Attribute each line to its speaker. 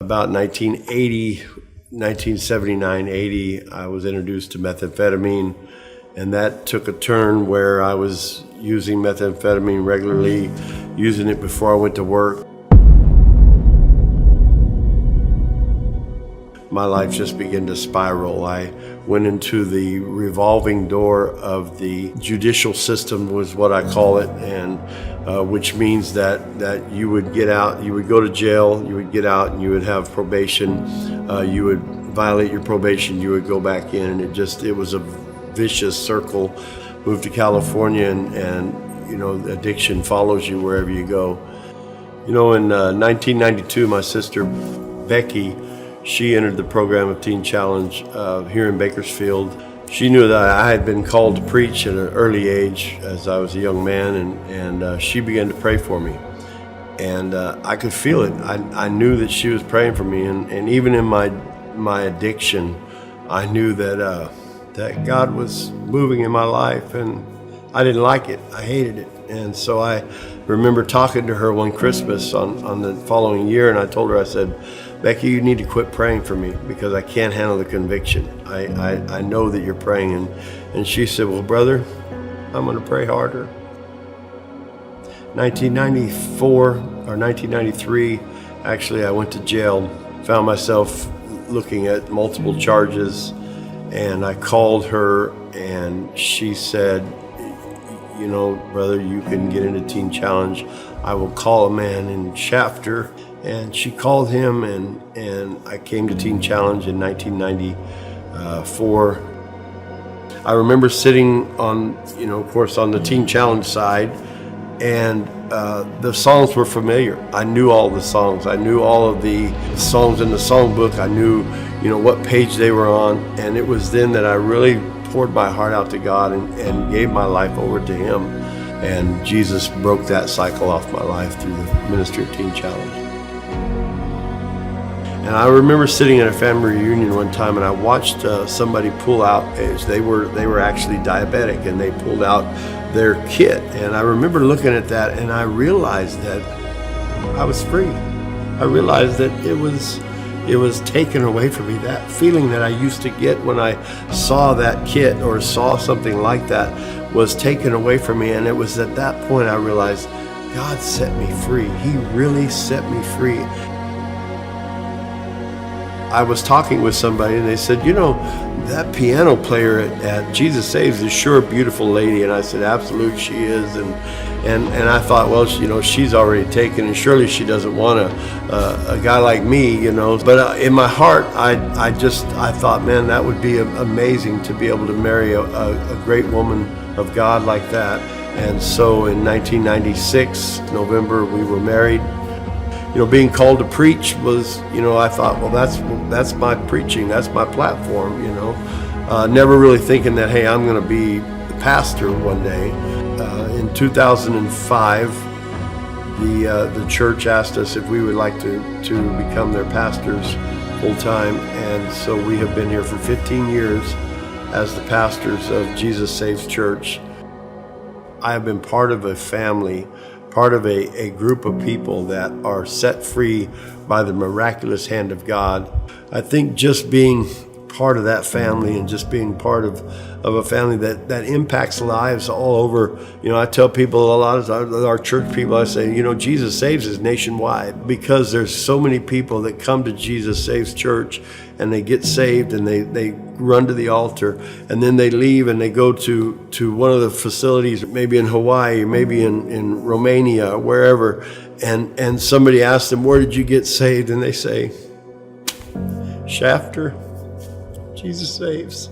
Speaker 1: About 1979, 80, I was introduced to methamphetamine, and that took a turn where I was using methamphetamine regularly, using it before I went to work. My life just began to spiral. I went into the revolving door of the judicial system, was what I call it, and which means that you would get out, you would go to jail, you would get out, and you would have probation. You would violate your probation, you would go back in, and it was a vicious circle. Moved to California, and addiction follows you wherever you go. In 1992, my sister Becky, she entered the program of Teen Challenge here in Bakersfield. She knew that I had been called to preach at an early age as I was a young man, and she began to pray for me. And I could feel it. I knew that she was praying for me, and even in my addiction, I knew that God was moving in my life, and I didn't like it. I hated it. And so I remember talking to her one Christmas on the following year, and I told her, I said, Becky, you need to quit praying for me because I can't handle the conviction. I know that you're praying. And she said, well, brother, I'm going to pray harder. 1994 or 1993, actually, I went to jail, found myself looking at multiple charges, and I called her, and she said, brother, you can get into Teen Challenge. I will call a man in Shafter. And she called him, and I came to Teen Challenge in 1994. I remember sitting on, of course, on the Teen Challenge side, and the songs were familiar. I knew all the songs. I knew all of the songs in the songbook. I knew, what page they were on. And it was then that I really poured my heart out to God and gave my life over to Him. And Jesus broke that cycle off my life through the ministry of Teen Challenge. And I remember sitting at a family reunion one time, and I watched somebody pull out, they were actually diabetic, and they pulled out their kit. And I remember looking at that, and I realized that I was free. I realized that it was taken away from me. That feeling that I used to get when I saw that kit or saw something like that was taken away from me. And it was at that point I realized God set me free. He really set me free. I was talking with somebody, and they said, that piano player at Jesus Saves is sure a beautiful lady. And I said, absolutely, she is. And I thought, well, she's already taken, and surely she doesn't want a guy like me, But in my heart, I thought, man, that would be amazing to be able to marry a great woman of God like that. And so in 1996, November, we were married. Being called to preach was, I thought, well, that's my preaching, that's my platform, Never really thinking that, hey, I'm going to be the pastor one day. In 2005, the church asked us if we would like to become their pastors full time, and so we have been here for 15 years as the pastors of Jesus Saves Church. I have been part of a family, part of a group of people that are set free by the miraculous hand of God. I think just being part of that family and just being part of a family that impacts lives all over. I tell people, a lot of our church people, I say, Jesus Saves is nationwide, because there's so many people that come to Jesus Saves Church, and they get saved, and they run to the altar, and then they leave and they go to one of the facilities, maybe in Hawaii, maybe in Romania, or wherever, and somebody asks them, where did you get saved? And they say, Shafter, Jesus Saves.